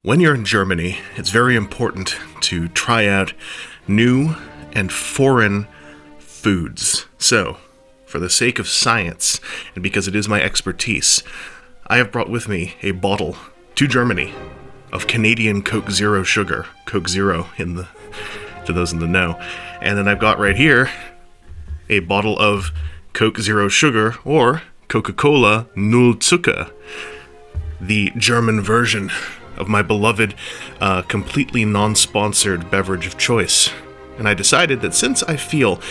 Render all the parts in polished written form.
When you're in Germany, it's very important to try out new and foreign foods. So, for the sake of science, and because it is my expertise, I have brought with me a bottle to Germany of Canadian Coke Zero sugar. Coke Zero, to those in the know. And then I've got right here a bottle of Coke Zero sugar, or Coca-Cola Null Zucker, the German version of my beloved, completely non-sponsored beverage of choice. And I decided that since I feel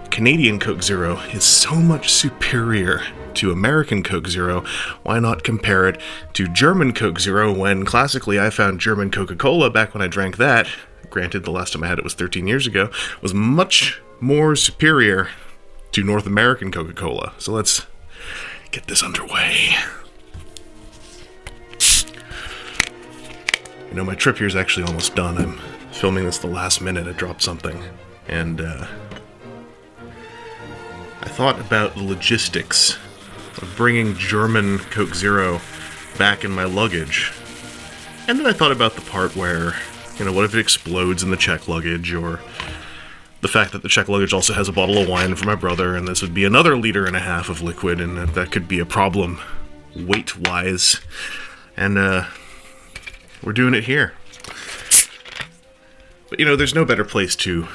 Canadian Coke Zero is so much superior to American Coke Zero, why not compare it to German Coke Zero when classically I found German Coca-Cola back when I drank that, granted the last time I had it was 13 years ago, was much more superior to North American Coca-Cola. So let's get this underway. You know, my trip here is actually almost done. I'm filming this the last minute. I dropped something. And, I thought about the logistics of bringing German Coke Zero back in my luggage. And then I thought about the part where, what if it explodes in the check luggage, or the fact that the check luggage also has a bottle of wine for my brother, and this would be another 1.5 liters of liquid, and that could be a problem weight-wise. And, we're doing it here. But, there's no better place to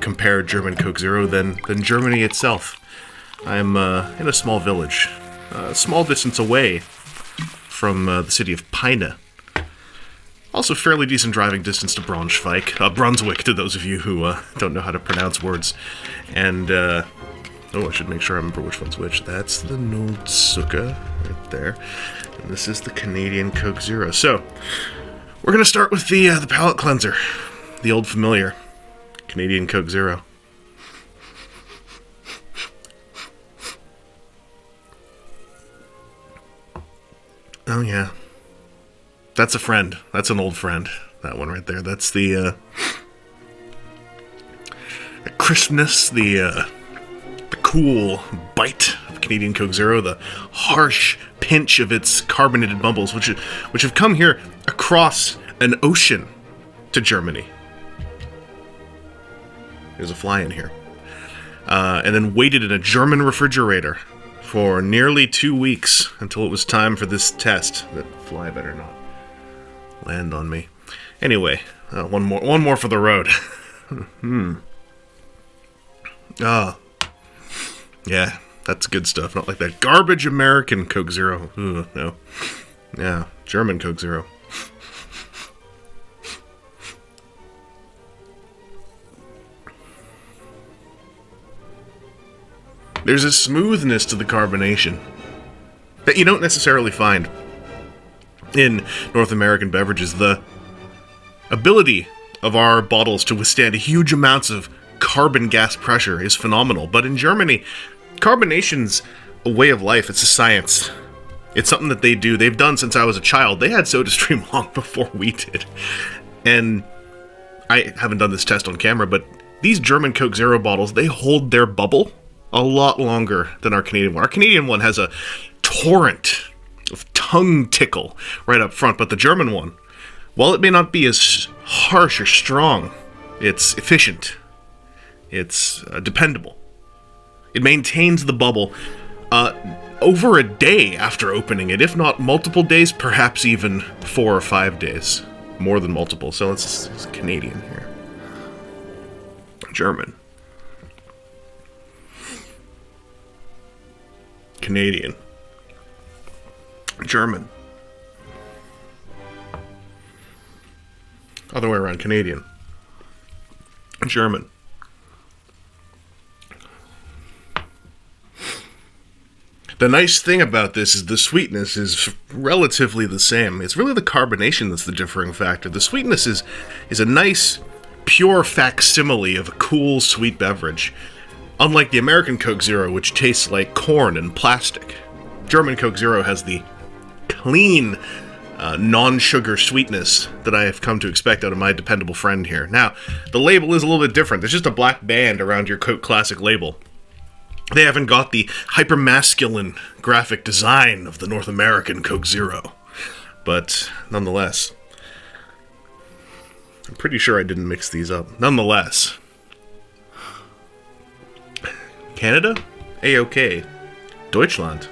compare German Coke Zero than Germany itself. I'm in a small village, a small distance away from the city of Peine. Also fairly decent driving distance to Brunswick, to those of you who don't know how to pronounce words. And, I should make sure I remember which one's which. That's the Null Zucker right there. And this is the Canadian Coke Zero. So, we're going to start with the palate cleanser. The old familiar Canadian Coke Zero. Oh yeah. That's a friend. That's an old friend. That one right there. That's the crispness, the cool bite of Canadian Coke Zero, the harsh pinch of its carbonated bubbles, which have come here across an ocean to Germany. There's a fly in here. And then waited in a German refrigerator for nearly 2 weeks until it was time for this test. That fly better not land on me. Anyway, one more for the road. Yeah, that's good stuff. Not like that garbage American Coke Zero. Ooh, no. Yeah, German Coke Zero. There's a smoothness to the carbonation that you don't necessarily find in North American beverages. The ability of our bottles to withstand huge amounts of carbon gas pressure is phenomenal. But in Germany, carbonation's a way of life. It's a science. It's something that they do. They've done since I was a child. They had SodaStream long before we did. And I haven't done this test on camera, but these German Coke Zero bottles, they hold their bubble a lot longer than our Canadian one. Our Canadian one has a torrent of tongue tickle right up front, but the German one, while it may not be as harsh or strong, it's efficient. It's dependable. It maintains the bubble over a day after opening it, if not multiple days, perhaps even 4 or 5 days. More than multiple. So it's Canadian here. German. Canadian. German. Other way around, Canadian. German. The nice thing about this is the sweetness is relatively the same. It's really the carbonation that's the differing factor. The sweetness is a nice, pure facsimile of a cool, sweet beverage. Unlike the American Coke Zero, which tastes like corn and plastic. German Coke Zero has the clean, non-sugar sweetness that I have come to expect out of my dependable friend here. Now, the label is a little bit different. There's just a black band around your Coke Classic label. They haven't got the hyper-masculine graphic design of the North American Coke Zero. But, nonetheless, I'm pretty sure I didn't mix these up. Nonetheless. Canada? A-OK. Deutschland.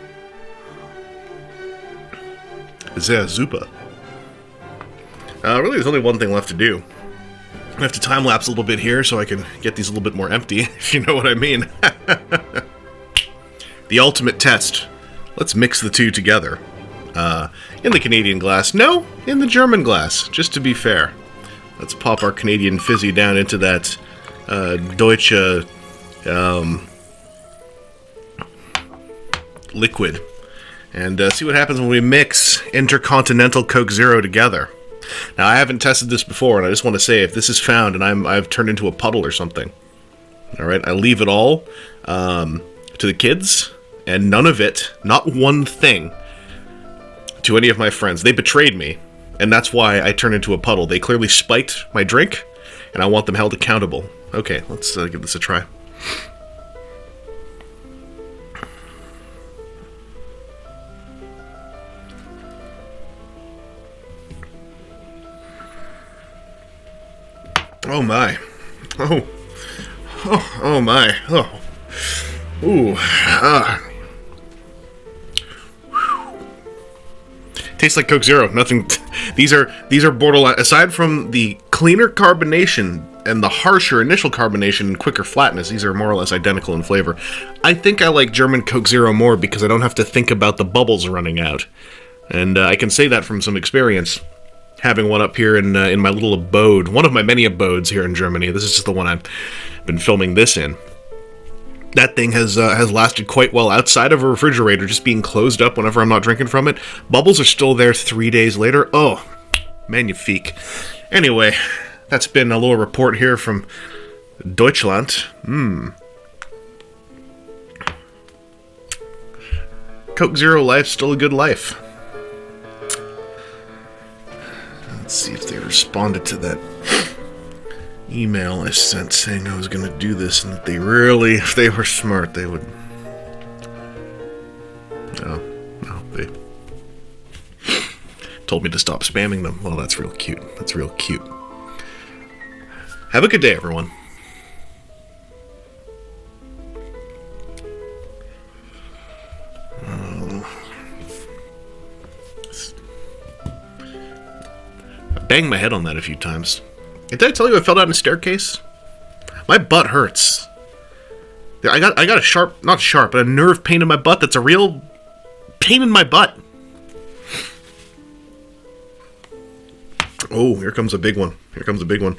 Sehr super. Really, there's only one thing left to do. I have to time-lapse a little bit here so I can get these a little bit more empty, if you know what I mean. The ultimate test. Let's mix the two together. In the Canadian glass. No, in the German glass, just to be fair. Let's pop our Canadian fizzy down into that Deutsche liquid. And see what happens when we mix Intercontinental Coke Zero together. Now, I haven't tested this before, and I just want to say, if this is found and I've turned into a puddle or something, all right, I leave it all to the kids, and none of it, not one thing, to any of my friends. They betrayed me, and that's why I turned into a puddle. They clearly spiked my drink, and I want them held accountable. Okay, let's give this a try. Oh my. Oh my. Oh. Ooh. Tastes like Coke Zero. Nothing. These are borderline. Aside from the cleaner carbonation and the harsher initial carbonation and quicker flatness, these are more or less identical in flavor. I think I like German Coke Zero more because I don't have to think about the bubbles running out, and I can say that from some experience. Having one up here in my little abode, one of my many abodes here in Germany. This is just the one I've been filming this in. That thing has lasted quite well outside of a refrigerator, just being closed up whenever I'm not drinking from it. Bubbles are still there 3 days later. Oh, magnifique. Anyway, that's been a little report here from Deutschland. Coke Zero life, still a good life. Let's see if they responded to that email I sent saying I was going to do this, and that they really, if they were smart, they would... No, they told me to stop spamming them. Well, that's real cute. That's real cute. Have a good day, everyone. Banged my head on that a few times. Did I tell you I fell down a staircase? My butt hurts. I got a sharp, not sharp, but a nerve pain in my butt that's a real pain in my butt. Oh, here comes a big one. Here comes a big one.